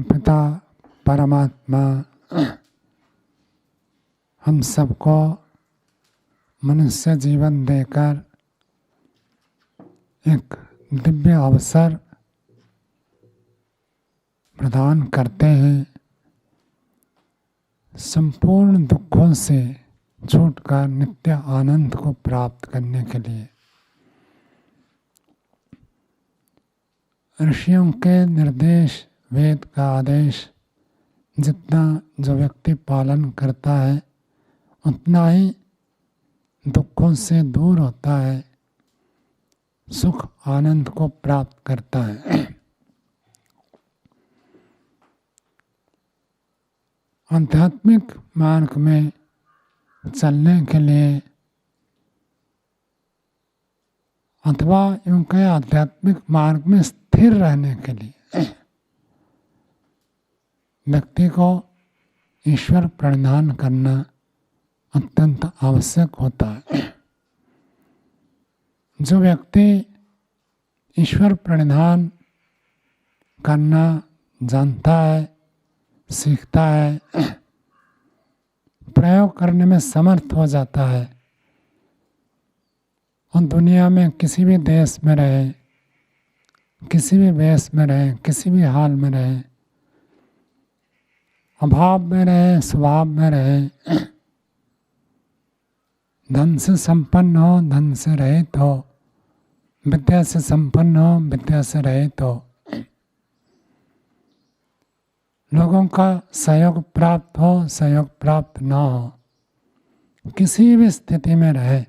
पिता परमात्मा हम सबको मनुष्य जीवन देकर एक दिव्य अवसर प्रदान करते हैं, संपूर्ण दुखों से छूटकर नित्य आनंद को प्राप्त करने के लिए। ऋषियों के निर्देश, वेद का आदेश जितना जो व्यक्ति पालन करता है उतना ही दुखों से दूर होता है, सुख आनंद को प्राप्त करता है। आध्यात्मिक मार्ग में चलने के लिए अथवा यूं कहें आध्यात्मिक मार्ग में स्थिर रहने के लिए व्यक्ति को ईश्वर प्रणिधान करना अत्यंत आवश्यक होता है। जो व्यक्ति ईश्वर प्रणिधान करना जानता है, सीखता है, प्रयोग करने में समर्थ हो जाता है और दुनिया में किसी भी देश में रहे, किसी भी वेश में रहे, किसी भी हाल में रहे, अभाव में रहे, स्वभाव में रहे, धन से संपन्न हो, धन से रहित हो, विद्या से संपन्न हो, विद्या से रहित हो, लोगों का सहयोग प्राप्त हो, सहयोग प्राप्त न हो, किसी भी स्थिति में रहे,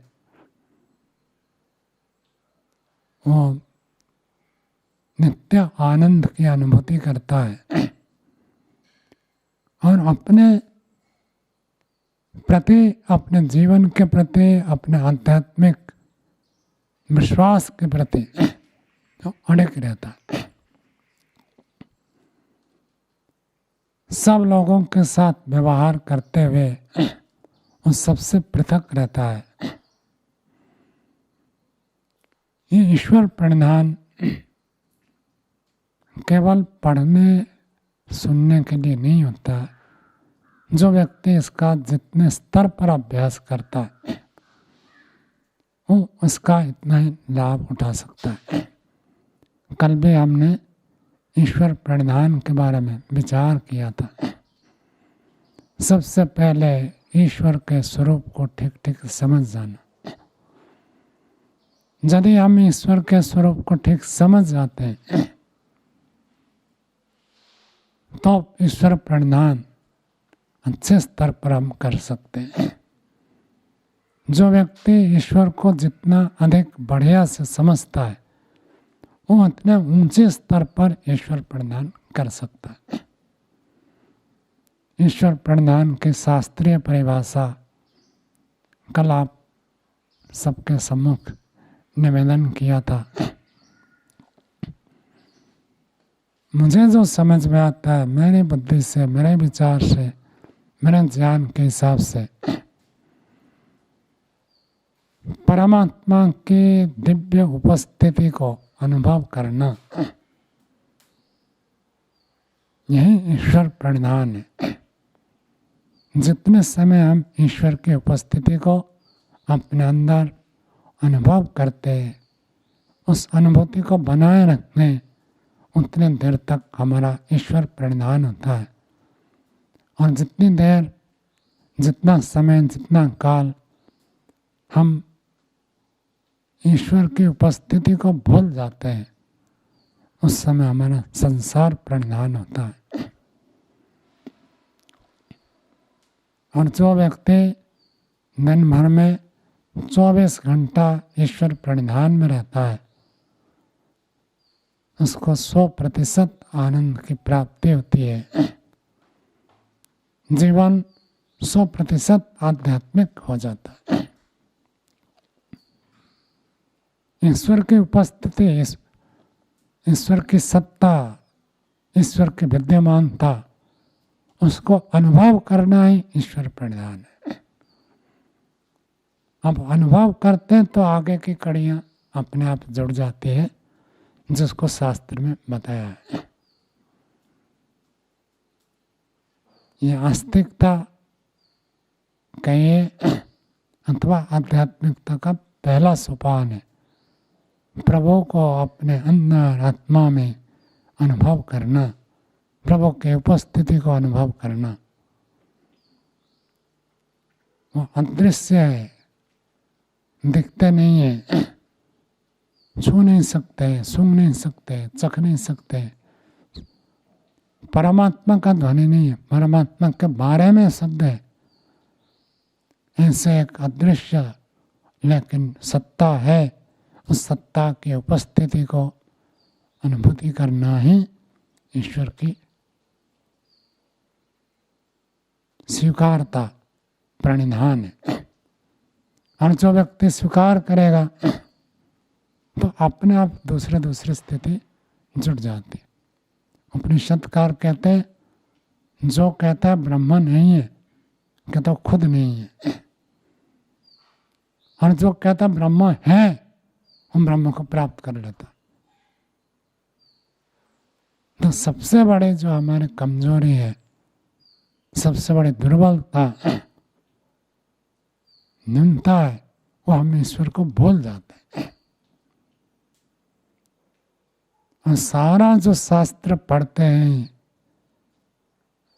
वो नित्य आनंद की अनुभूति करता है और अपने प्रति, अपने जीवन के प्रति, अपने आध्यात्मिक विश्वास के प्रति तो अड़िग रहता है। सब लोगों के साथ व्यवहार करते हुए वो सबसे पृथक रहता है। ये ईश्वर प्रणिधान केवल पढ़ने सुनने के लिए नहीं होता। जो व्यक्ति इसका जितने स्तर पर अभ्यास करता है वो उसका इतना ही लाभ उठा सकता है। कल भी हमने ईश्वर प्रणिधान के बारे में विचार किया था। सबसे पहले ईश्वर के स्वरूप को ठीक ठीक समझ जाना। यदि हम ईश्वर के स्वरूप को ठीक समझ जाते हैं तो ईश्वर प्रणिधान अच्छे स्तर पर हम कर सकते हैं। जो व्यक्ति ईश्वर को जितना अधिक बढ़िया से समझता है वो उतने ऊंचे स्तर पर ईश्वर प्रणिधान कर सकता है। ईश्वर प्रणिधान की शास्त्रीय परिभाषा कल आप सबके सम्मुख निवेदन किया था। मुझे जो समझ में आता है, मेरी बुद्धि से, मेरे विचार से, मेरे ज्ञान के हिसाब से, परमात्मा की दिव्य उपस्थिति को अनुभव करना यही ईश्वर प्रणिधान है। जितने समय हम ईश्वर की उपस्थिति को अपने अंदर अनुभव करते हैं, उस अनुभूति को बनाए रखते हैं, उतने देर तक हमारा ईश्वर प्रणिधान होता है। और जितनी देर, जितना समय, जितना काल हम ईश्वर की उपस्थिति को भूल जाते हैं उस समय हमारा संसार प्रणिधान होता है। और जो व्यक्ति दिन भर में 24 घंटा ईश्वर प्रणिधान में रहता है उसको 100% आनंद की प्राप्ति होती है। जीवन 100% आध्यात्मिक हो जाता है। ईश्वर की उपस्थिति, ईश्वर की सत्ता, ईश्वर की विद्यमानता, उसको अनुभव करना ही ईश्वर प्रणिधान है। अब अनुभव करते हैं तो आगे की कड़ियाँ अपने आप जुड़ जाती है, जिसको शास्त्र में बताया है। ये आस्तिकता कहिए अथवा आध्यात्मिकता का पहला सोपान है। प्रभु को अपने अंदर आत्मा में अनुभव करना, प्रभु के उपस्थिति को अनुभव करना। वो अदृश्य है, दिखते नहीं है, छू नहीं सकते, सूंघ नहीं सकते, चख नहीं सकते। परमात्मा का ध्वनि नहीं है, परमात्मा के बारे में शब्द है। ऐसे एक अदृश्य लेकिन सत्ता है, उस सत्ता की उपस्थिति को अनुभूति करना ही ईश्वर की स्वीकारता प्रणिधान है। और जो व्यक्ति स्वीकार करेगा तो अपने आप दूसरे स्थिति जुट जाती। उपनिषदकार कहते हैं, जो कहता है ब्रह्म नहीं है, कहता खुद नहीं है। और जो कहता ब्रह्म है, हम ब्रह्म को प्राप्त कर लेता। तो सबसे बड़े जो हमारी कमजोरी है, सबसे बड़ी दुर्बलता, न्यूनता है, वो हम ईश्वर को भूल जाते हैं। और सारा जो शास्त्र पढ़ते हैं,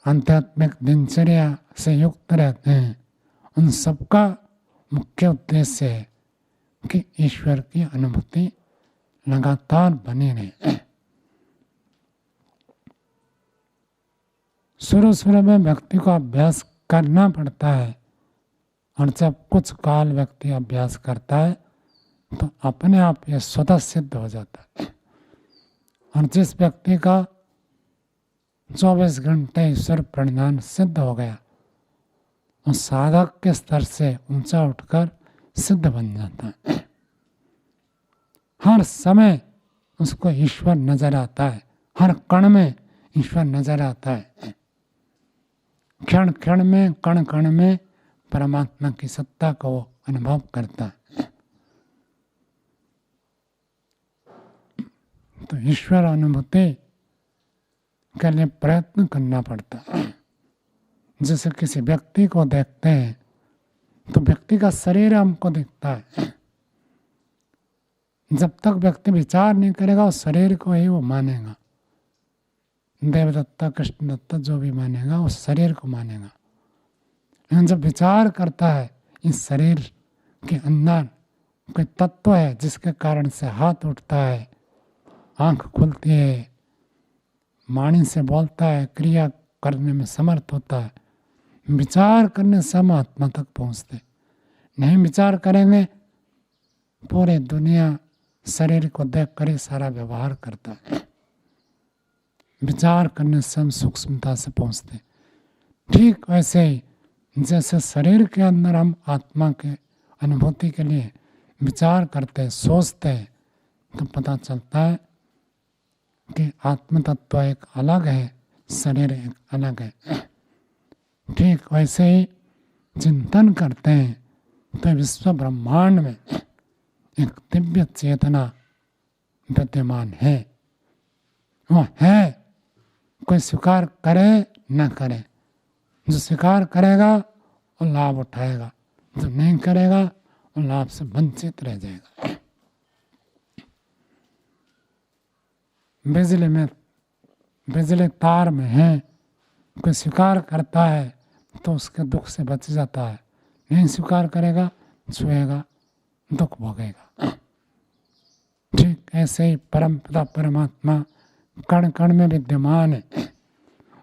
आध्यात्मिक दिनचर्या से युक्त रहते हैं, उन सबका मुख्य उद्देश्य है कि ईश्वर की अनुभूति लगातार बनी रहे। शुरू में व्यक्ति को अभ्यास करना पड़ता है, और जब कुछ काल व्यक्ति अभ्यास करता है तो अपने आप यह स्वतः सिद्ध हो जाता है। और जिस व्यक्ति का 24 घंटे ईश्वर प्रणिधान सिद्ध हो गया, उस साधक के स्तर से ऊंचा उठकर सिद्ध बन जाता है। हर समय उसको ईश्वर नजर आता है, हर कण में ईश्वर नजर आता है। क्षण क्षण में, कण कण में परमात्मा की सत्ता को वो अनुभव करता है। तो ईश्वर अनुभूति के लिए प्रयत्न करना पड़ता है। जैसे किसी व्यक्ति को देखते हैं तो व्यक्ति का शरीर हमको दिखता है। जब तक व्यक्ति विचार नहीं करेगा, उस शरीर को ही वो मानेगा। देवदत्ता, कृष्णदत्ता जो भी मानेगा, उस शरीर को मानेगा। लेकिन जब विचार करता है, इस शरीर के अंदर कोई तत्व है जिसके कारण से हाथ उठता है, आंख खुलती है, वाणी से बोलता है, क्रिया करने में समर्थ होता है, विचार करने से हम आत्मा तक पहुँचते। नहीं विचार करेंगे, पूरी दुनिया शरीर को देख कर ही सारा व्यवहार करता है। विचार करने से हम सूक्ष्मता से पहुँचते। ठीक वैसे ही जैसे शरीर के अंदर हम आत्मा के अनुभूति के लिए विचार करते, सोचते, तो पता चलता है कि आत्म तत्व एक अलग है, शरीर एक अलग है। ठीक वैसे ही चिंतन करते हैं तो विश्व ब्रह्मांड में एक दिव्य चेतना विद्यमान है। वो है, कोई स्वीकार करे न करे। जो स्वीकार करेगा वो लाभ उठाएगा, जो नहीं करेगा वो लाभ से वंचित रह जाएगा। बिजली तार में है, कोई स्वीकार करता है तो उसके दुख से बच जाता है, नहीं स्वीकार करेगा, छुएगा, दुख भोगेगा। ठीक ऐसे ही परमपिता परमात्मा कण कण में विद्यमान है।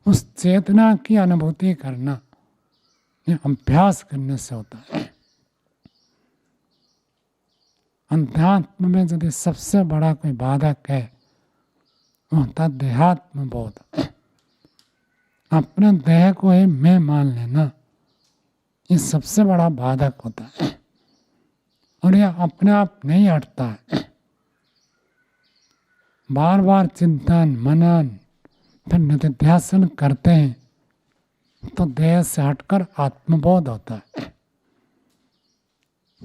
उस चेतना की अनुभूति करना ये अभ्यास करने से होता है। अध्यात्म में यदि सबसे बड़ा कोई बाधक है, वो होता देहात्म बोध। अपने देह को ही मैं मान लेना, ये सबसे बड़ा बाधक होता है। और यह अपने आप नहीं हटता है। बार बार चिंतन, मनन, फिर निधिध्यासन करते हैं तो देह से हटकर आत्मबोध होता है।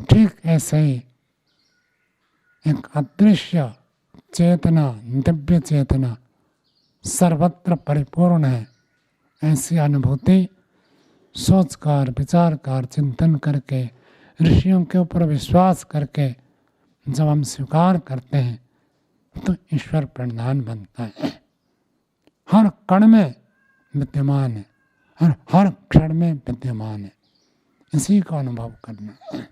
ठीक ऐसे ही एक अदृश्य चेतना, दिव्य चेतना सर्वत्र परिपूर्ण है, ऐसी अनुभूति सोचकर, विचार कर, चिंतन करके, ऋषियों के ऊपर विश्वास करके जब हम स्वीकार करते हैं तो ईश्वर प्रणिधान बनता है। हर कण में विद्यमान है, हर क्षण में विद्यमान है। इसी का अनुभव करना।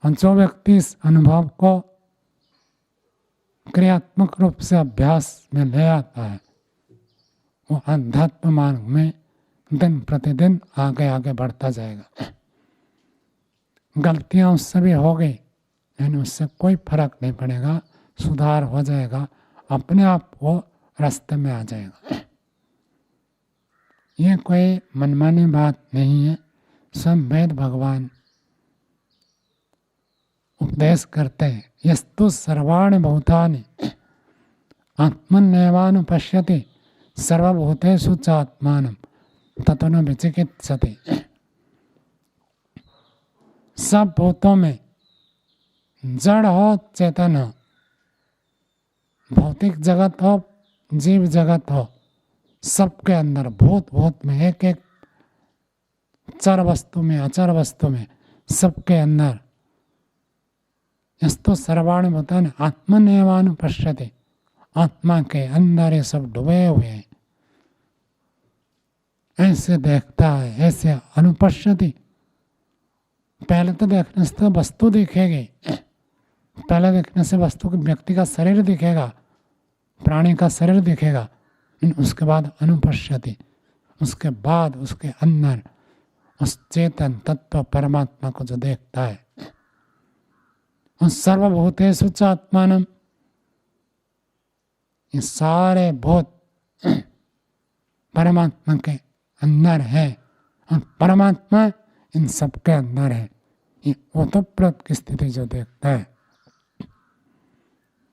और जो व्यक्ति इस अनुभव को क्रियात्मक रूप से अभ्यास में ले आता है, वो अध्यात्म मार्ग में दिन प्रतिदिन आगे आगे बढ़ता जाएगा। गलतियां उससे भी हो गई, लेकिन उससे कोई फर्क नहीं पड़ेगा, सुधार हो जाएगा, अपने आप वो रास्ते में आ जाएगा। ये कोई मनमानी बात नहीं है। स्वयं वेद भगवान उपदेश करते हैं, यस्तु सर्वाणि भूतानि आत्मन्येवानुपश्यति सर्वभूतेषु च आत्मानं ततो न विचिकित्सति। सब भूतों में, जड़ हो चेतन हो, भौतिक जगत हो जीव जगत हो, सबके अंदर भूत में, एक एक चर वस्तु में, अचर वस्तु में, सबके अंदर यस्तु सर्वाणि भूतानि आत्मन्येवानुपश्यति, आत्मा के अंदर ये सब डूबे हुए हैं। ऐसे देखता है, ऐसे अनुपश्यति। पहले तो देखने से तो वस्तु दिखेगी, पहले देखने से वस्तु के व्यक्ति का शरीर दिखेगा, प्राणी का शरीर दिखेगा, उसके बाद अनुपश्यति, उसके बाद उसके अंदर उस चेतन तत्व परमात्मा को जो देखता है। उस सर्वभूतेषु च आत्मानं, ये सारे भूत परमात्मा के अंदर है और परमात्मा इन सबके अंदर है। ये ओतप्रोत की स्थिति जो देखता है,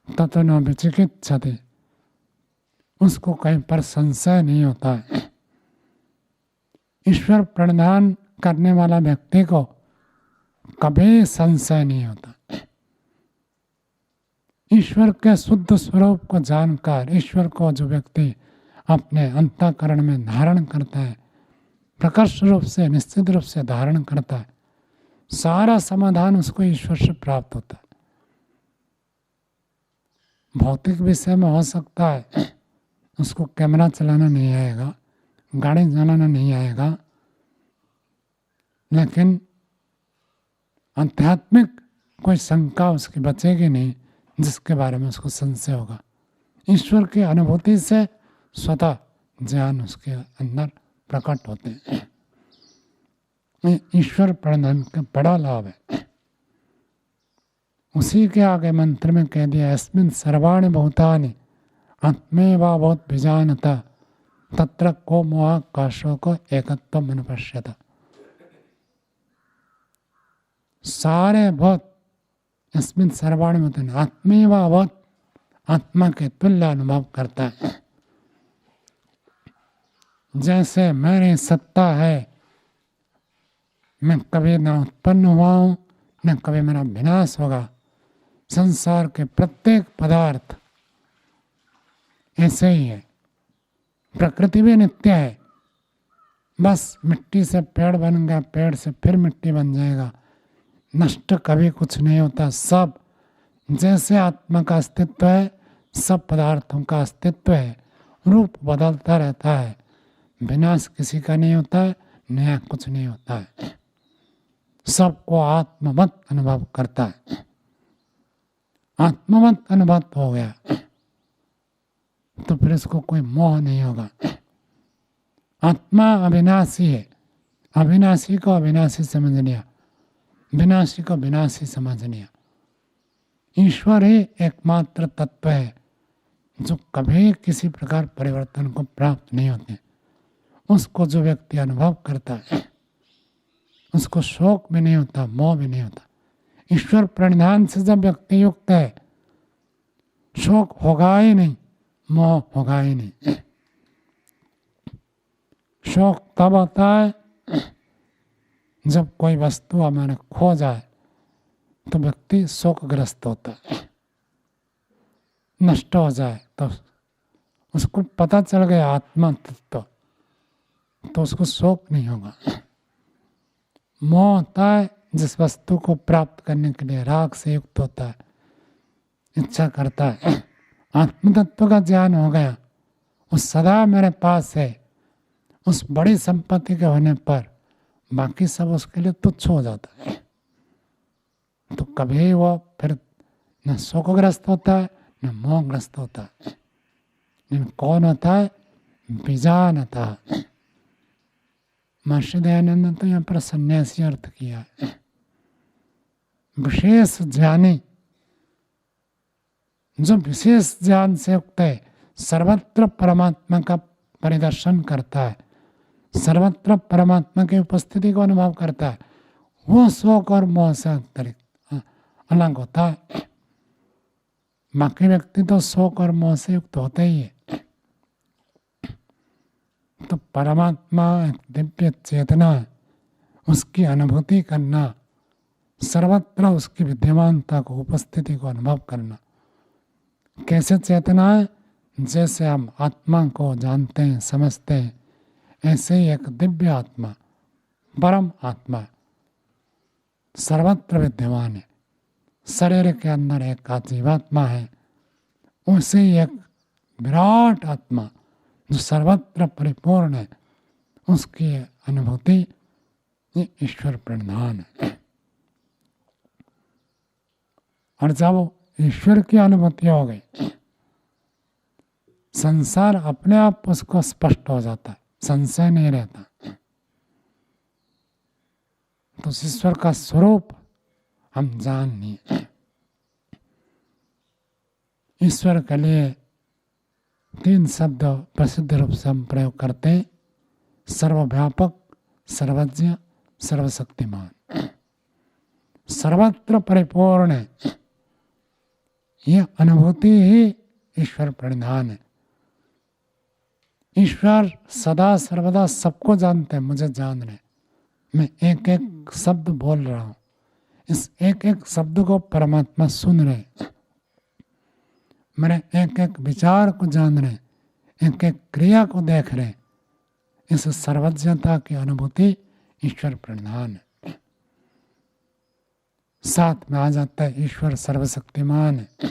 ततो न विचिकित्सति, उसको कहीं पर संशय नहीं होता है। ईश्वर प्रणिधान करने वाला व्यक्ति को कभी संशय नहीं होता। ईश्वर के शुद्ध स्वरूप को जानकर, ईश्वर को जो व्यक्ति अपने अंतःकरण में धारण करता है, प्रकर्ष रूप से, निश्चित रूप से धारण करता है, सारा समाधान उसको ईश्वर से प्राप्त होता है। भौतिक विषय में हो सकता है उसको कैमरा चलाना नहीं आएगा, गाड़ी चलाना नहीं आएगा, लेकिन आध्यात्मिक कोई शंका उसकी बचेगी नहीं जिसके बारे में उसको संशय होगा। ईश्वर की अनुभूति से स्वतः ज्ञान उसके अंदर प्रकट होते हैं। ईश्वर प्रणिधान का बड़ा लाभ है। उसी के आगे मंत्र में कह दिया, यस्मिन् सर्वाणि भूतानि आत्मैवाभूत विजानता तत्र को मोहाकाशो को एकत्वम् अनुपश्यत। सारे भूत यस्मिन् सर्वाणि भूतानि आत्मैवाभूत, आत्मा के तुल्य अनुभव करता है। जैसे मेरी सत्ता है, मैं कभी न उत्पन्न हुआ हूं न कभी मेरा विनाश होगा। संसार के प्रत्येक पदार्थ ऐसे ही है। प्रकृति भी नित्य है, बस मिट्टी से पेड़ बन गया, पेड़ से फिर मिट्टी बन जाएगा, नष्ट कभी कुछ नहीं होता। सब जैसे आत्मा का अस्तित्व है, सब पदार्थों का अस्तित्व है, रूप बदलता रहता है, विनाश किसी का नहीं होता है, नया कुछ नहीं होता है, सबको आत्मवत अनुभव करता है। आत्मवत अनुभव हो गया तो फिर इसको कोई मोह नहीं होगा। आत्मा अविनाशी है, अविनाशी को अविनाशी समझ लिया, विनाशी को विनाशी समझ लिया। ईश्वर ही एकमात्र तत्व है जो कभी किसी प्रकार परिवर्तन को प्राप्त नहीं होते। उसको जो व्यक्ति अनुभव करता है उसको शोक भी नहीं होता, मोह भी नहीं होता। ईश्वर प्रणिधान से जब व्यक्ति युक्त है, शोक होगा ही नहीं, मोह होगा ही नहीं। शोक तब होता है जब कोई वस्तु हमारे खो जाए तो व्यक्ति शोकग्रस्त होता है, नष्ट हो जाए तो उसको पता चल गया आत्मा तत्व, तो उसको शोक नहीं होगा। मोह होता है जिस वस्तु को प्राप्त करने के लिए राग से युक्त होता है, इच्छा करता है। आत्म तत्व का ज्ञान हो गया, उस सदा मेरे पास है, उस बड़ी संपत्ति के होने पर बाकी सब उसके लिए तुच्छ हो जाता है। तो कभी वो फिर न शोकग्रस्त होता है न मोहग्रस्त होता है। लेकिन कौन होता है? बीजानता। महर्षि दयानंद ने तो यहाँ पर सन्यासी अर्थ किया है। विशेष ज्ञानी जो विशेष ज्ञान से युक्त है, सर्वत्र परमात्मा का परिदर्शन करता है, सर्वत्र परमात्मा की उपस्थिति को अनुभव करता है, वो शोक और मोह से अतिरिक्त अलग होता है। बाकी व्यक्ति तो शोक और मोह से युक्त होते ही है। तो परमात्मा एक दिव्य चेतना है, उसकी अनुभूति करना, सर्वत्र उसकी विद्यमानता को, उपस्थिति को अनुभव करना। कैसे चेतना है? जैसे हम आत्मा को जानते हैं, समझते हैं, ऐसे ही एक दिव्य आत्मा, परम आत्मा सर्वत्र विद्यमान है। शरीर के अंदर एक जीवात्मा है, उसे एक विराट आत्मा जो सर्वत्र परिपूर्ण है, उसकी अनुभूति ये ईश्वर प्रणिधान है। और जब ईश्वर की अनुभूति हो गई, संसार अपने आप उसको स्पष्ट हो जाता है, संशय नहीं रहता। तो ईश्वर का स्वरूप हम जान नहीं। ईश्वर के लिए 3 शब्द प्रसिद्ध रूप से हम प्रयोग करते हैं: सर्वव्यापक, सर्वज्ञ, सर्वशक्तिमान। सर्वत्र परिपूर्ण है, यह अनुभूति ही ईश्वर प्रणिधान है। ईश्वर सदा सर्वदा सबको जानते हैं, मुझे जान रहे, मैं एक एक शब्द बोल रहा हूं, इस एक एक शब्द को परमात्मा सुन रहे, मेरे एक एक विचार को जान रहे, एक एक क्रिया को देख रहे। इस सर्वज्ञता की अनुभूति ईश्वर प्रणिधान है। साथ में आ जाता है ईश्वर सर्वशक्तिमान है।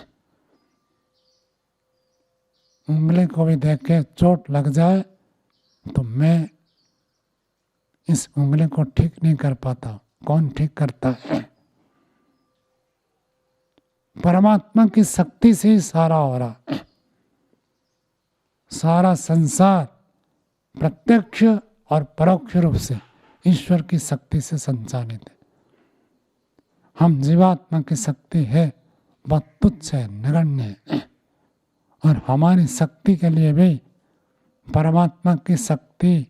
उंगली को भी देख के चोट लग जाए तो मैं इस उंगली को ठीक नहीं कर पाता, कौन ठीक करता है? परमात्मा की शक्ति से ही सारा हो रहा है। सारा संसार प्रत्यक्ष और परोक्ष रूप से ईश्वर की शक्ति से संचालित है। हम जीवात्मा की शक्ति है बहुत तुच्छ है, नगण्य है, और हमारी शक्ति के लिए भी परमात्मा की शक्ति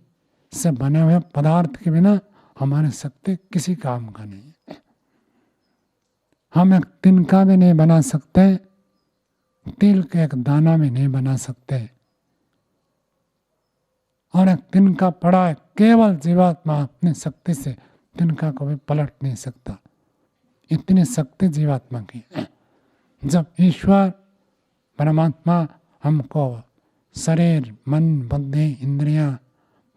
से बने हुए पदार्थ के बिना हमारी शक्ति किसी काम का नहीं है। हम एक तिनका भी नहीं बना सकते, तिल के एक दाना भी नहीं बना सकते, और एक तिनका पड़ा है, केवल जीवात्मा अपनी शक्ति से तिनका को भी पलट नहीं सकता। इतनी शक्ति जीवात्मा की है। जब ईश्वर परमात्मा हमको शरीर, मन, बुद्धि, इंद्रियां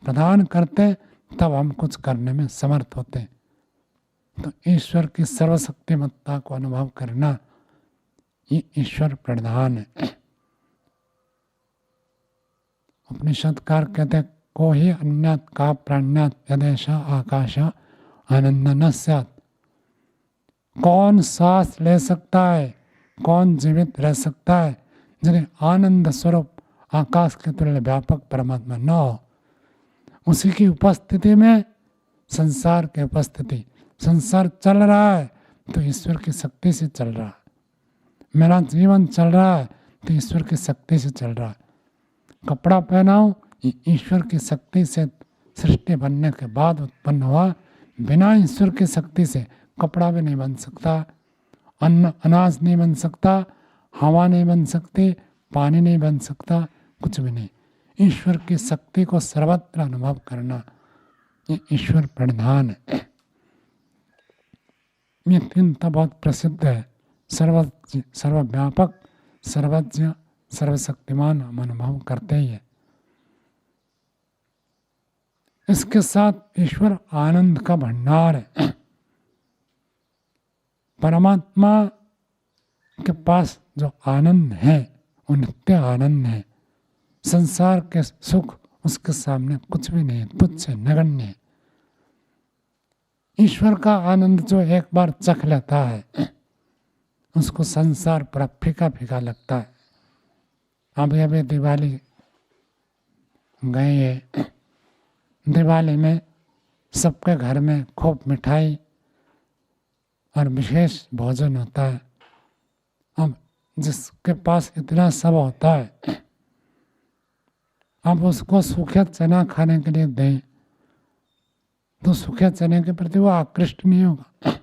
प्रदान करते, तब हम कुछ करने में समर्थ होते। तो ईश्वर की सर्वशक्तिमत्ता को अनुभव करना ये ईश्वर प्रणिधान है। उपनिषदकार कहते हैं, को ही अन्यत का प्राण्यात यदेशा आकाश आनंद न स्यात्। कौन सांस ले सकता है, कौन जीवित रह सकता है जिन्हें आनंद स्वरूप आकाश के तुल्य व्यापक परमात्मा न हो। उसी की उपस्थिति में संसार की उपस्थिति, संसार चल रहा है तो ईश्वर की शक्ति से चल रहा है। मेरा जीवन चल रहा है तो ईश्वर की शक्ति से चल रहा है। कपड़ा पहनाऊं, ये ईश्वर की शक्ति से सृष्टि बनने के बाद उत्पन्न हुआ। बिना ईश्वर की शक्ति से कपड़ा भी नहीं बन सकता, अन्न अनाज नहीं बन सकता, हवा नहीं बन सकती, पानी नहीं बन सकता, कुछ भी नहीं। ईश्वर की शक्ति को सर्वत्र अनुभव करना ये ईश्वर प्रणिधान है। ये 3 तो बहुत प्रसिद्ध है: सर्वव्यापक, सर्वज्ञ, सर्वशक्तिमान हम अनुभव करते ही है। इसके साथ ईश्वर आनंद का भंडार है। परमात्मा के पास जो आनंद है वो नित्य आनंद है। संसार के सुख उसके सामने कुछ भी नहीं है, तुच्छ है, नगण्य है। ईश्वर का आनंद जो एक बार चख लेता है उसको संसार पर फीका फीका लगता है। अभी अभी दिवाली गई है, दिवाली में सबके घर में खूब मिठाई और विशेष भोजन होता है। अब जिसके पास इतना सब होता है, अब उसको सूखे चना खाने के लिए दें तो सूखे चने के प्रति वो आकृष्ट नहीं होगा।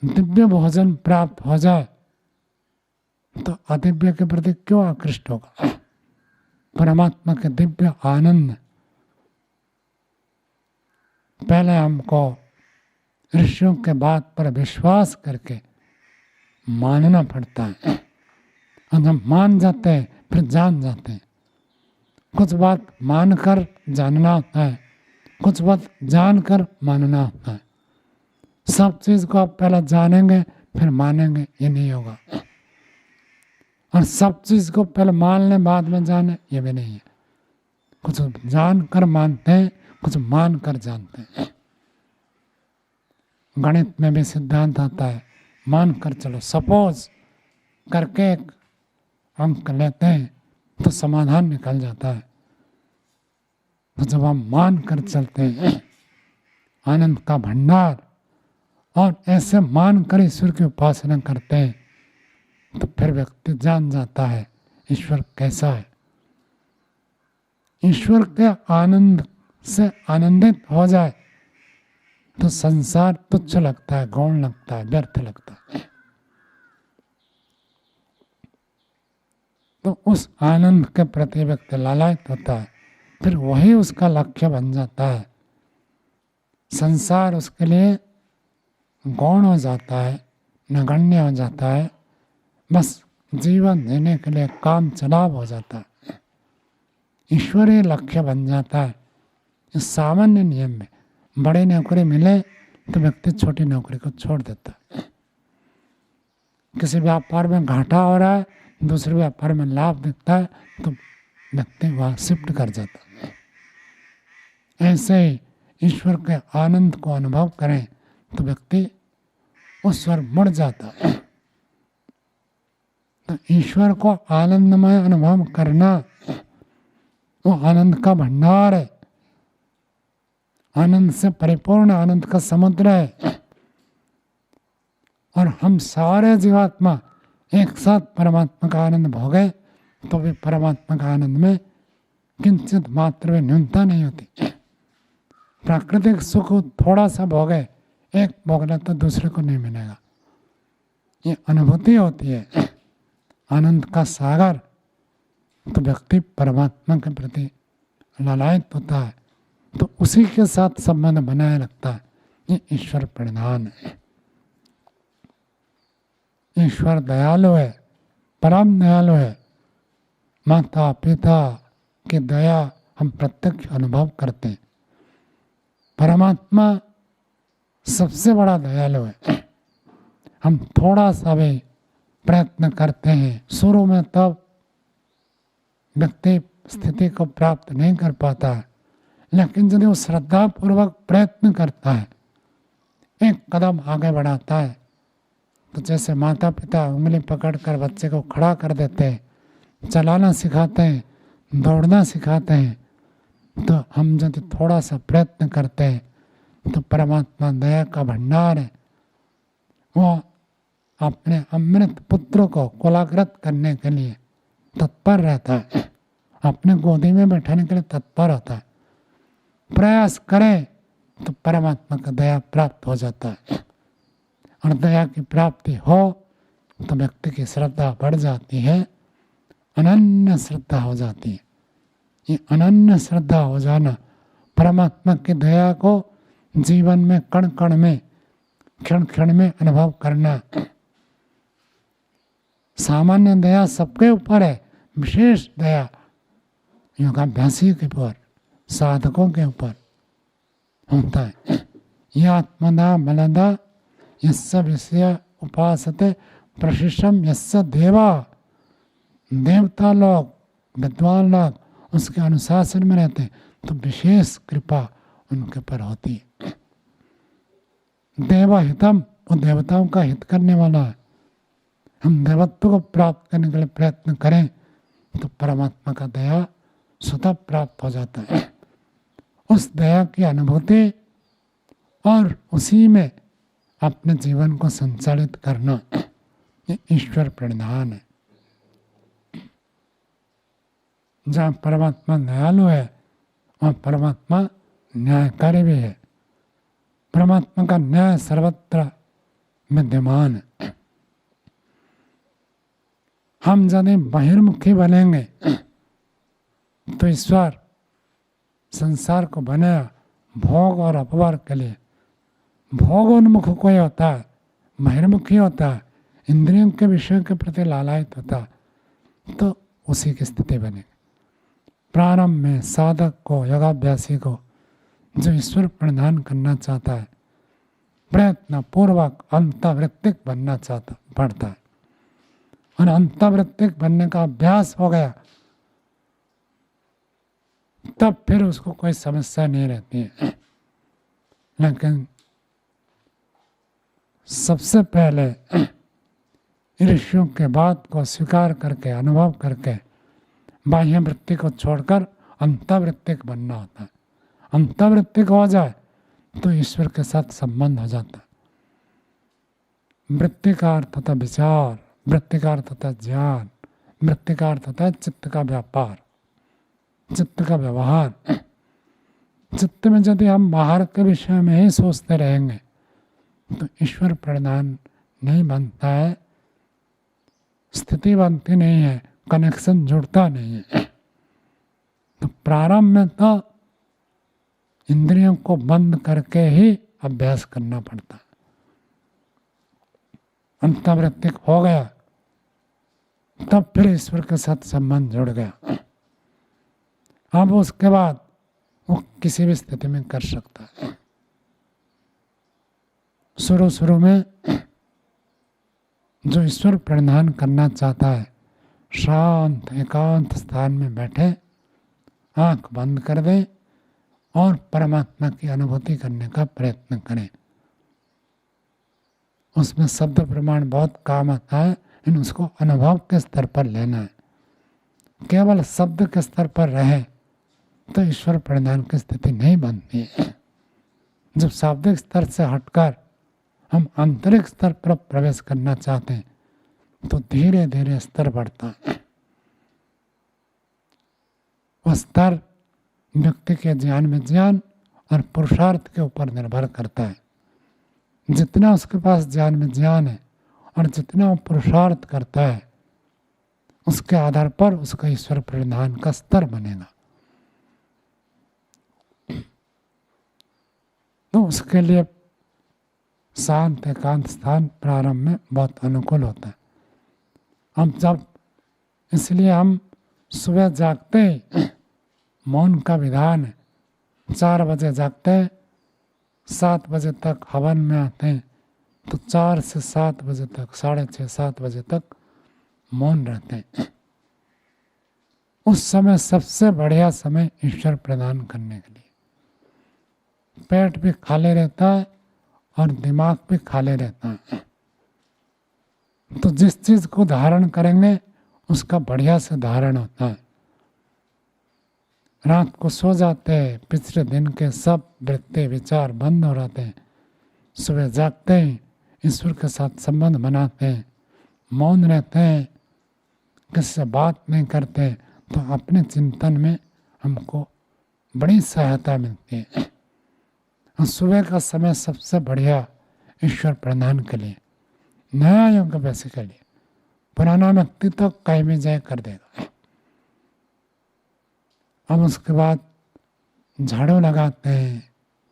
दिव्य भोजन प्राप्त हो जाए तो अदिव्य के प्रति क्यों आकृष्ट होगा। परमात्मा के दिव्य आनंद पहले हमको ऋषियों के बात पर विश्वास करके मानना पड़ता है। और जब मान जाते हैं फिर जान जाते हैं। कुछ बात मानकर जानना होता है, कुछ बात जानकर मानना होता है। सब चीज को आप पहले जानेंगे फिर मानेंगे, ये नहीं होगा। और सब चीज को पहले मान लें बाद में जाने, ये भी नहीं है। कुछ जानकर मानते हैं, कुछ मानकर जानते हैं। गणित में भी सिद्धांत आता है, मानकर चलो। सपोज करके एक अंक लेते हैं तो समाधान निकल जाता है। तो जब हम मान कर चलते हैं आनंद का भंडार और ऐसे मान कर ईश्वर की उपासना करते हैं तो फिर व्यक्ति जान जाता है ईश्वर कैसा है। ईश्वर के आनंद से आनंदित हो जाए तो संसार तुच्छ लगता है, गौण लगता है, व्यर्थ लगता है। तो उस आनंद के प्रति व्यक्ति लालायित होता है, फिर वही उसका लक्ष्य बन जाता है। संसार उसके लिए गौण हो जाता है, नगण्य हो जाता है, बस जीवन जीने के लिए काम चलाव हो जाता है। ईश्वरीय लक्ष्य बन जाता है। इस सामान्य नियम में बड़ी नौकरी मिले तो व्यक्ति छोटी नौकरी को छोड़ देता है। किसी व्यापार में घाटा हो रहा है, दूसरे व्यापार में लाभ दिखता है तो व्यक्ति वहाँ शिफ्ट कर जाता है। ऐसे ही ईश्वर के आनंद को अनुभव करें तो व्यक्ति उस पर मुड़ जाता है। तो ईश्वर को आनंदमय अनुभव करना वो आनंद का भंडार है, आनंद से परिपूर्ण आनंद का समुद्र है। और हम सारे जीवात्मा एक साथ परमात्मा का आनंद भोगे तो भी परमात्मा का आनंद में किंचित मात्र में न्यूनता नहीं होती। प्राकृतिक सुख थोड़ा सा भोगे, एक भोगना तो दूसरे को नहीं मिलेगा। ये अनुभूति होती है आनंद का सागर। तो व्यक्ति परमात्मा के प्रति लालायित होता है तो उसी के साथ संबंध बनाए रखता है। ये ईश्वर परिधान है। ईश्वर दयालु है, परम दयालु है। माता पिता की दया हम प्रत्यक्ष अनुभव करते हैं। परमात्मा सबसे बड़ा दयालु है। हम थोड़ा सा भी प्रयत्न करते हैं, शुरू में तब व्यक्ति स्थिति को प्राप्त नहीं कर पाता है, लेकिन यदि वो श्रद्धा पूर्वक प्रयत्न करता है, एक कदम आगे बढ़ाता है, तो जैसे माता पिता उंगली पकड़कर बच्चे को खड़ा कर देते हैं, चलाना सिखाते हैं, दौड़ना सिखाते हैं, तो हम यदि थोड़ा सा प्रयत्न करते हैं तो परमात्मा दया का भंडार है। वो अपने अमृत पुत्र को कुलाग्रत करने के लिए तत्पर रहता है, अपने गोदी में बैठाने के लिए तत्पर होता है। प्रयास करे तो परमात्मा का दया प्राप्त हो जाता है। और दया की प्राप्ति हो तो व्यक्ति की श्रद्धा बढ़ जाती है, अनन्य श्रद्धा हो जाती है। ये अनन्य श्रद्धा हो जाना, परमात्मा की दया को जीवन में कण कण में क्षण क्षण में अनुभव करना, सामान्य दया सबके ऊपर है, विशेष दया योगाभ्यासी के ऊपर, साधकों के ऊपर होता है। यह आत्मदा बलदा यस्य विषय उपासते प्रशिषम यस्य देवा, देवता लोग, विद्वान लोग उसके अनुशासन में रहते हैं तो विशेष कृपा उनके ऊपर होती है। देवहितम, वो देवताओं का हित करने वाला है। हम देवत्व को प्राप्त करने के लिए प्रयत्न करें तो परमात्मा का दया स्वतः प्राप्त हो जाता है। उस दया की अनुभूति और उसी में अपने जीवन को संचालित करना, ये ईश्वर प्रणिधान है। जहाँ परमात्मा दयालु है वहाँ परमात्मा न्यायकारी भी है। परमात्मा का न्याय सर्वत्र विद्यमान है। हम यदि बहिर्मुखी बनेंगे तो ईश्वर संसार को बनाया भोग और अपवार के लिए। भोगोन्मुख कोई होता है, बहिर्मुखी होता है, इंद्रियों के विषयों के प्रति लालायित होता है, तो उसी की स्थिति बनेगी। प्रारंभ में साधक को, योगाभ्यासी को जो ईश्वर प्रणिधान करना चाहता है, प्रयत्न पूर्वक अंतर्वृत्तिक बनना पड़ता है। और अंतर्वृत्तिक बनने का अभ्यास हो गया तब फिर उसको कोई समस्या नहीं रहती है। लेकिन सबसे पहले ऋषियों के बात को स्वीकार करके, अनुभव करके बाह्य वृत्ति को छोड़कर अंतर्वृत्तिक बनना होता है। अंतर्वृत्तिक हो जाए तो ईश्वर के साथ संबंध हो जाता है। वृत्ति का अर्थ होता विचार, वृत्ति का अर्थ होता ज्ञान, वृत्ति का अर्थ होता है चित्त का व्यापार, चित्त का व्यवहार। चित्त में यदि हम बाहर के विषय में ही सोचते रहेंगे तो ईश्वर प्रणिधान नहीं बनता है, स्थिति बनती नहीं है, कनेक्शन जुड़ता नहीं है। तो प्रारंभ में तो इंद्रियों को बंद करके ही अभ्यास करना पड़ता है। अंतर्वृत्तिक हो गया तब फिर ईश्वर के साथ संबंध जुड़ गया। अब उसके बाद वो किसी भी स्थिति में कर सकता है। शुरू में जो ईश्वर प्रणिधान करना चाहता है, शांत एकांत स्थान में बैठे, आंख बंद कर दे और परमात्मा की अनुभूति करने का प्रयत्न करें। उसमें शब्द प्रमाण बहुत काम आता है, लेकिन उसको अनुभव के स्तर पर लेना है। केवल शब्द के स्तर पर रहे तो ईश्वर प्रणिधान की स्थिति नहीं बनती है। जब शाब्दिक स्तर से हटकर हम आंतरिक स्तर पर प्रवेश करना चाहते हैं तो धीरे धीरे स्तर बढ़ता है। वह स्तर व्यक्ति के ज्ञान में ज्ञान और पुरुषार्थ के ऊपर निर्भर करता है। जितना उसके पास ज्ञान में ज्ञान है और जितना वो पुरुषार्थ करता है उसके आधार पर उसका ईश्वर प्रणिधान का स्तर बनेगा। तो उसके लिए शांत एकांत स्थान प्रारंभ में बहुत अनुकूल होता है। हम जब इसलिए हम सुबह जागते ही मौन का विधान है। 4 बजे जागते हैं, 7 बजे तक हवन में आते हैं, तो 4 से 7 बजे तक, 6:30 7 बजे तक मौन रहते हैं। उस समय सबसे बढ़िया समय ईश्वर प्रदान करने के लिए। पेट भी खाली रहता है और दिमाग भी खाली रहता है। तो जिस चीज को धारण करेंगे उसका बढ़िया से धारण होता है। रात को सो जाते हैं, पिछले दिन के सब वृत्ति विचार बंद हो जाते हैं। सुबह जागते हैं, ईश्वर के साथ संबंध बनाते हैं, मौन रहते हैं, किसी से बात नहीं करते, तो अपने चिंतन में हमको बड़ी सहायता मिलती है। और सुबह का समय सबसे बढ़िया ईश्वर प्रदान के लिए, नया योग बेसिकली। पुराना व्यक्ति तो कहीं भी जाए कर देगा। अब उसके बाद झाड़ू लगाते हैं,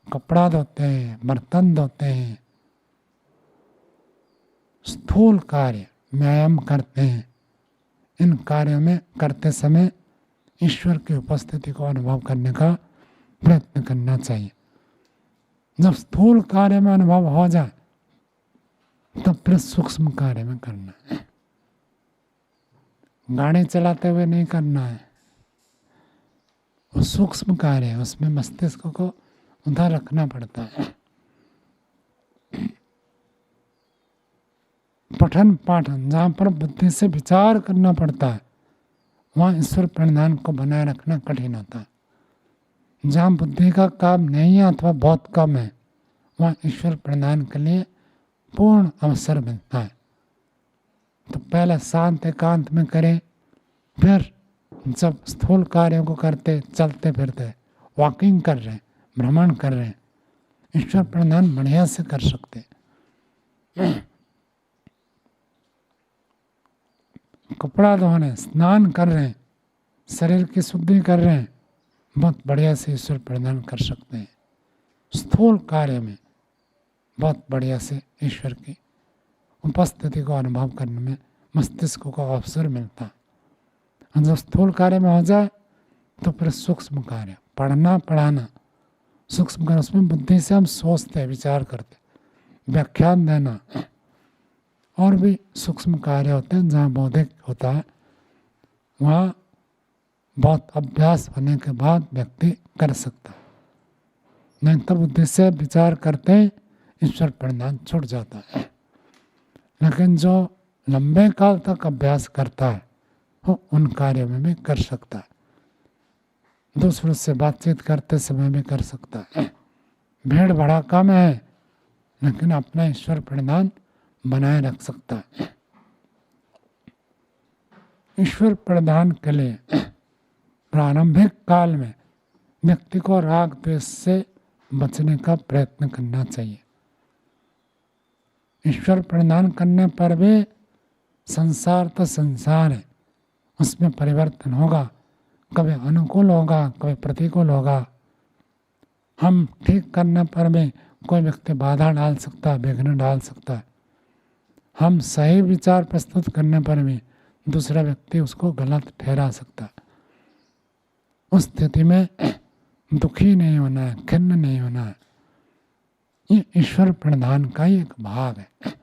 कपड़ा धोते हैं, बर्तन धोते हैं, स्थूल कार्य व्यायाम करते हैं, इन कार्यों में करते समय ईश्वर की उपस्थिति को अनुभव करने का प्रयत्न करना चाहिए। जब स्थूल कार्य में अनुभव हो जाए तब फिर सूक्ष्म कार्य में करना है। गाड़ी चलाते हुए नहीं करना है, वो सूक्ष्म कार्य है, उसमें मस्तिष्क को उधर रखना पड़ता है। पठन पाठन जहाँ पर बुद्धि से विचार करना पड़ता है वहाँ ईश्वर प्रणिधान को बनाए रखना कठिन होता है। जहाँ बुद्धि का काम नहीं है अथवा बहुत कम है वहाँ ईश्वर प्रणिधान के लिए पूर्ण अवसर मिलता है। तो पहले शांत एकांत में करें, फिर जब स्थूल कार्यों को करते, चलते फिरते, वॉकिंग कर रहे हैं, भ्रमण कर रहे हैं, ईश्वर प्रणिधान बढ़िया से कर सकते। कपड़ा धोने, स्नान कर रहे हैं, शरीर की शुद्धि कर रहे हैं, बहुत बढ़िया से ईश्वर प्रणिधान कर सकते हैं। स्थूल कार्य में बहुत बढ़िया से ईश्वर की उपस्थिति को अनुभव करने में मस्तिष्क को अवसर मिलता है। और जब स्थूल कार्य में हो जाए तो फिर सूक्ष्म कार्य, पढ़ना पढ़ाना सूक्ष्म कार्य, उसमें बुद्धि से हम सोचते विचार करते, व्याख्यान देना और भी सूक्ष्म कार्य होते हैं। जहाँ बौद्धिक होता है वहाँ बहुत अभ्यास होने के बाद व्यक्ति कर सकता है, नहीं तो बुद्धि से विचार करते ईश्वर प्रणिधान छूट जाता है। लेकिन जो लंबे काल तक अभ्यास करता है वो उन कार्यों में भी कर सकता है, दूसरों से बातचीत करते समय भी कर सकता है। भीड़ भड़ाका में है लेकिन अपना ईश्वर प्रणिधान बनाए रख सकता है। ईश्वर प्रणिधान के लिए प्रारंभिक काल में व्यक्ति को राग द्वेष से बचने का प्रयत्न करना चाहिए। ईश्वर प्रणिधान करने पर भी संसार तो संसार है, उसमें परिवर्तन होगा, कभी अनुकूल होगा कभी प्रतिकूल होगा। हम ठीक करने पर भी कोई व्यक्ति बाधा डाल सकता है, विघ्न डाल सकता है। हम सही विचार प्रस्तुत करने पर भी दूसरा व्यक्ति उसको गलत ठहरा सकता है। उस स्थिति में दुखी नहीं होना है, खिन्न नहीं होना है। ये ईश्वर प्रणिधान का ही एक भाग है।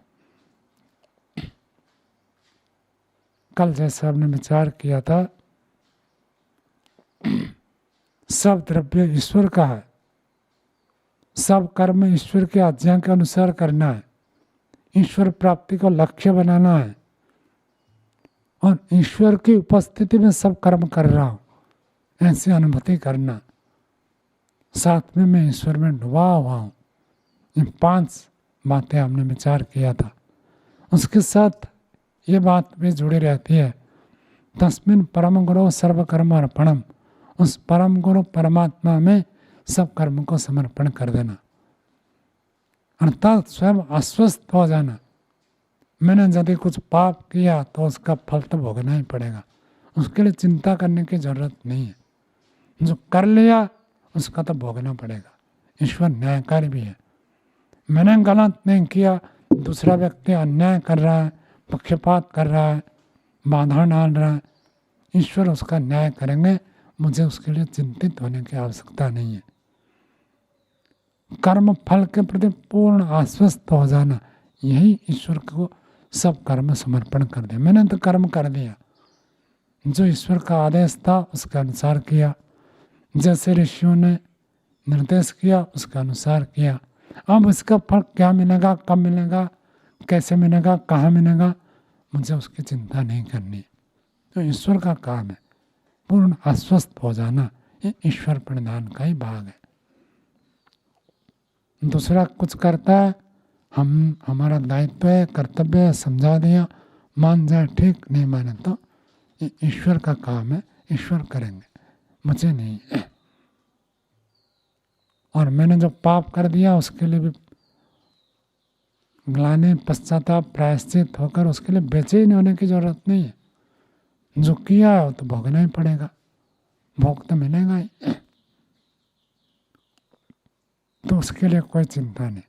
कल जैसे हमने विचार किया था, सब द्रव्य ईश्वर का है, सब कर्म ईश्वर की आज्ञा के अनुसार करना है, ईश्वर प्राप्ति को लक्ष्य बनाना है और ईश्वर की उपस्थिति में सब कर्म कर रहा हूँ ऐसी अनुभूति करना। साथ में मैं ईश्वर में डूबा हुआ हूँ। ये 5 बातें हमने विचार किया था। उसके साथ ये बात भी जुड़ी रहती है, तस्मिन् परम गुरु सर्वकर्म अर्पणम, उस परम गुरु परमात्मा में सब कर्म को समर्पण कर देना, अर्थात स्वयं अस्वस्थ हो जाना। मैंने यदि कुछ पाप किया तो उसका फल तो भोगना ही पड़ेगा, उसके लिए चिंता करने की जरूरत नहीं है। जो कर लिया उसका तो भोगना पड़ेगा। ईश्वर न्यायकारी भी है। मैंने गलत नहीं किया, दूसरा व्यक्ति अन्याय कर रहा है, पक्षपात कर रहा है, बाधा डाल रहा है, ईश्वर उसका न्याय करेंगे, मुझे उसके लिए चिंतित होने की आवश्यकता नहीं है। कर्म फल के प्रति पूर्ण आश्वस्त हो जाना, यही ईश्वर को सब कर्म समर्पण कर दिया। मैंने तो कर्म कर दिया, जो ईश्वर का आदेश था उसके अनुसार किया, जैसे ऋषियों ने निर्देश किया उसके अनुसार किया। अब इसका फल क्या मिलेगा, कब मिलेगा, कैसे मिलेगा, कहाँ मिलेगा, मुझे उसकी चिंता नहीं करनी। तो ईश्वर का काम है। पूर्ण आश्वस्त हो जाना ये ईश्वर प्रणिधान का ही भाग है। दूसरा कुछ करता है, हम हमारा दायित्व है, कर्तव्य है, समझा दिया, मान जाए ठीक, नहीं माने तो ये ईश्वर का काम है, ईश्वर करेंगे, मुझे नहीं है। और मैंने जो पाप कर दिया उसके लिए भी ग्लानि पश्चाताप प्रायश्चित होकर उसके लिए बेचैन होने की जरूरत नहीं है। जो किया है वो तो भोगना ही पड़ेगा, भोग तो मिलेगा ही, तो उसके लिए कोई चिंता नहीं।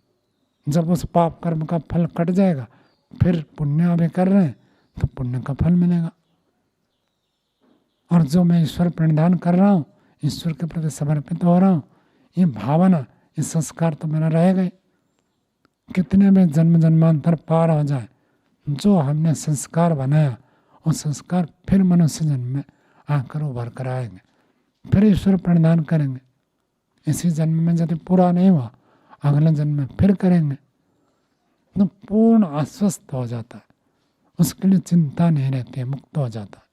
जब उस पाप कर्म का फल कट जाएगा, फिर पुण्य अभी कर रहे हैं तो पुण्य का फल मिलेगा। और जो मैं ईश्वर प्रणिधान कर रहा हूँ, ईश्वर के प्रति समर्पित हो रहा हूँ, ये भावना, ये संस्कार तो मेरा रहेगा ही। कितने भी जन्म जन्मांतर पार हो जाए, जो हमने संस्कार बनाया वो संस्कार फिर मनुष्य जन्म में आकर उभर कर आएंगे, फिर ईश्वर प्रणिधान करेंगे। इसी जन्म में यदि पूरा नहीं हुआ, अगले जन्म में फिर करेंगे। तो पूर्ण आश्वस्त हो जाता है, उसके लिए चिंता नहीं रहती है, मुक्त हो जाता है।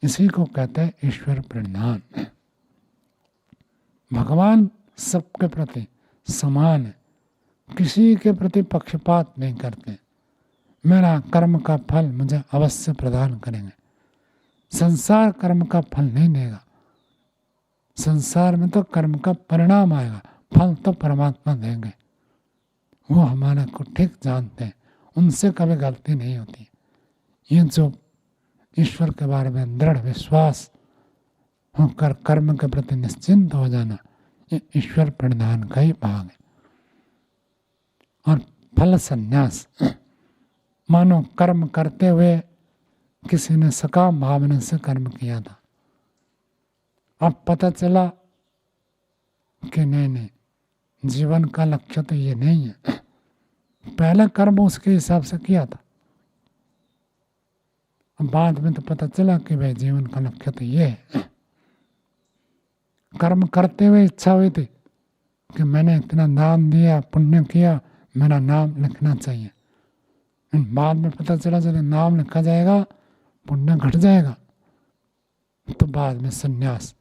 इसी को कहते हैं ईश्वर प्रणिधान। भगवान सबके प्रति समान है, किसी के प्रति पक्षपात नहीं करते। मेरा कर्म का फल मुझे अवश्य प्रदान करेंगे। संसार कर्म का फल नहीं देगा, संसार में तो कर्म का परिणाम आएगा, फल तो परमात्मा देंगे। वो हमारे को ठीक जानते हैं, उनसे कभी गलती नहीं होती। ये जो ईश्वर के बारे में दृढ़ विश्वास होकर कर्म के प्रति निश्चिंत हो जाना, ये ईश्वर प्रणिधान का ही भाग है। और फल संन्यास, मानो कर्म करते हुए किसी ने सकाम भावना से कर्म किया था, अब पता चला कि नहीं, जीवन का लक्ष्य तो ये नहीं है। पहला कर्म उसके हिसाब से किया था, बाद में तो पता चला कि भाई जीवन का लक्ष्य तो ये है। कर्म करते हुए इच्छा हुई थी कि मैंने इतना दान दिया, पुण्य किया, मेरा नाम लिखना चाहिए। बाद में पता चला जब नाम लिखा जाएगा पुण्य घट जाएगा, तो बाद में संन्यास,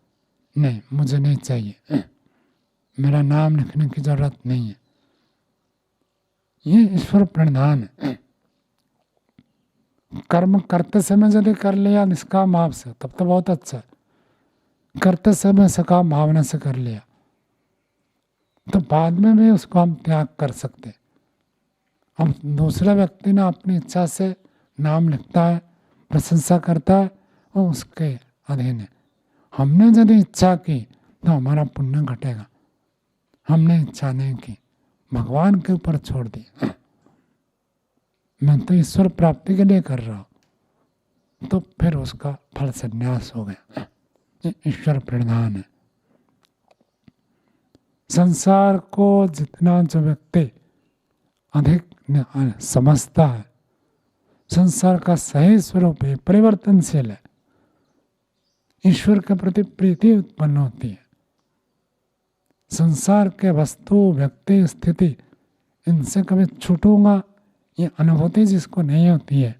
नहीं मुझे नहीं चाहिए, मेरा नाम लिखने की जरूरत नहीं है। ये ईश्वर प्रणिधान है। कर्म करते समय यदि कर लिया निष्काम भाव से, तब तो बहुत अच्छा है। करते समय सकाम भावना से कर लिया तो बाद में भी उसको हम त्याग कर सकते। अब दूसरे व्यक्ति ने अपनी इच्छा से नाम लिखता है, प्रशंसा करता है, वो उसके अधीन है। हमने यदि इच्छा की तो हमारा पुण्य घटेगा, हमने इच्छा नहीं की, भगवान के ऊपर छोड़ दिया, मैं तो ईश्वर प्राप्ति के लिए कर रहा हूँ, तो फिर उसका फल संन्यास हो गया। ये ईश्वर प्रणिधान है। संसार को जितना जो व्यक्ति अधिक समझता है, संसार का सही स्वरूप है, परिवर्तनशील है, ईश्वर के प्रति प्रीति उत्पन्न होती है। संसार के वस्तु, व्यक्ति, स्थिति, इनसे कभी छूटूंगा ये अनुभूति जिसको नहीं होती है,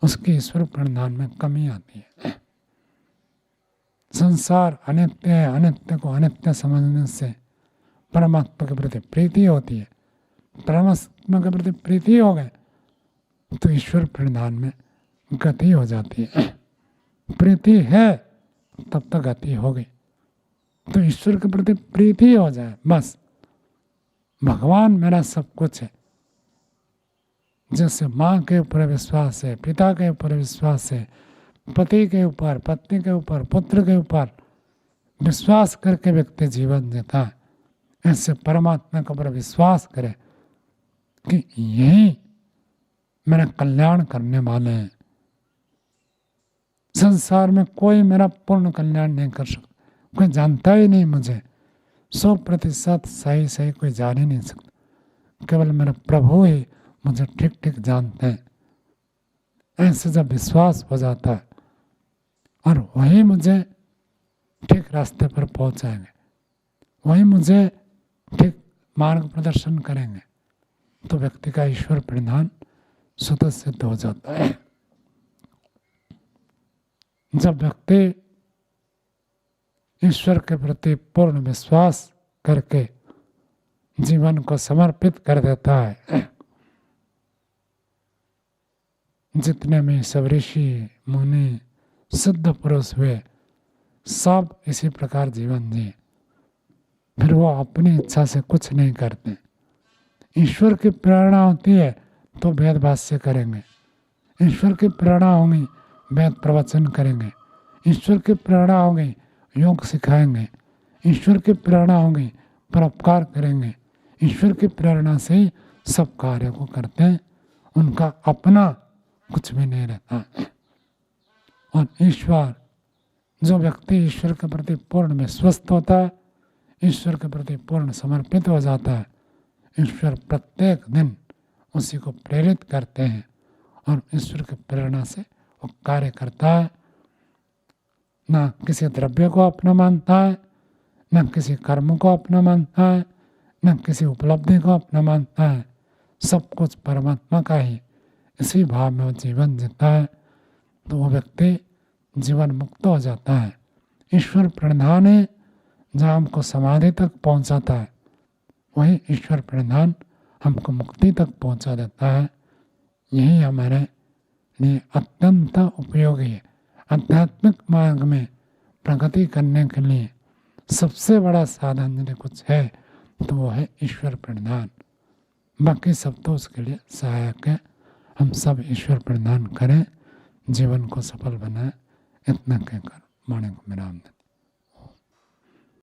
उसके ईश्वर प्रणिधान में कमी आती है। संसार अनित्य है, अनित्य को अनित्य समझने से परमात्मा के प्रति प्रीति होती है। परमात्मा के प्रति प्रीति हो गए तो ईश्वर प्रणिधान में गति हो जाती है। प्रीति है तब तक गति हो गई, तो ईश्वर के प्रति प्रीति हो जाए, बस भगवान मेरा सब कुछ है। जैसे माँ के ऊपर विश्वास है, पिता के ऊपर विश्वास है, पति के ऊपर, पत्नी के ऊपर, पुत्र के ऊपर विश्वास करके व्यक्ति जीवन जीता है, ऐसे परमात्मा के ऊपर विश्वास करे कि यही मेरा कल्याण करने वाले हैं। संसार में कोई मेरा पूर्ण कल्याण नहीं कर सकता, कोई जानता ही नहीं मुझे, 100% सही सही कोई जान ही नहीं सकता, केवल मेरा प्रभु ही मुझे ठीक ठीक जानते हैं। ऐसे जब विश्वास हो जाता है और वही मुझे ठीक रास्ते पर पहुंचाएंगे, वही मुझे ठीक मार्ग प्रदर्शन करेंगे, तो व्यक्ति का ईश्वर प्रणिधान स्वतः सिद्ध हो जाता है। जब व्यक्ति ईश्वर के प्रति पूर्ण विश्वास करके जीवन को समर्पित कर देता है, जितने में सब ऋषि मुनि सिद्ध पुरुष हुए सब इसी प्रकार जीवन जिए, फिर वो अपनी इच्छा से कुछ नहीं करते। ईश्वर की प्रेरणा होती है तो वेद भाष्य करेंगे, ईश्वर की प्रेरणा होगी वेद प्रवचन करेंगे, ईश्वर की प्रेरणा होगी योग सिखाएंगे, ईश्वर की प्रेरणा होगी परोपकार करेंगे, ईश्वर की प्रेरणा से ही सब कार्य को करते हैं, उनका अपना कुछ भी नहीं रहता। और ईश्वर, जो व्यक्ति ईश्वर के प्रति पूर्ण विश्वस्त होता है, ईश्वर के प्रति पूर्ण समर्पित हो जाता है, ईश्वर प्रत्येक दिन उसी को प्रेरित करते हैं और ईश्वर की प्रेरणा से वो कार्य करता है। ना किसी द्रव्य को अपना मानता है, न किसी कर्म को अपना मानता है, न किसी उपलब्धि को अपना मानता है। सब कुछ परमात्मा का ही, इसी भाव में वो जीवन जीता है तो वो व्यक्ति जीवन मुक्त हो जाता है। ईश्वर प्रणिधान है जहाँ हमको समाधि तक पहुँचाता है, वही ईश्वर प्रणिधान हमको मुक्ति तक पहुँचा देता है। यही हमारे लिए अत्यंत उपयोगी है। आध्यात्मिक मार्ग में प्रगति करने के लिए सबसे बड़ा साधन यदि कुछ है तो वो है ईश्वर प्रणिधान। बाकी सब तो उसके लिए सहायक है। हम सब ईश्वर प्रणिधान करें, जीवन को सफल बनाएं। इतना कहकर वाणी को विराम दें।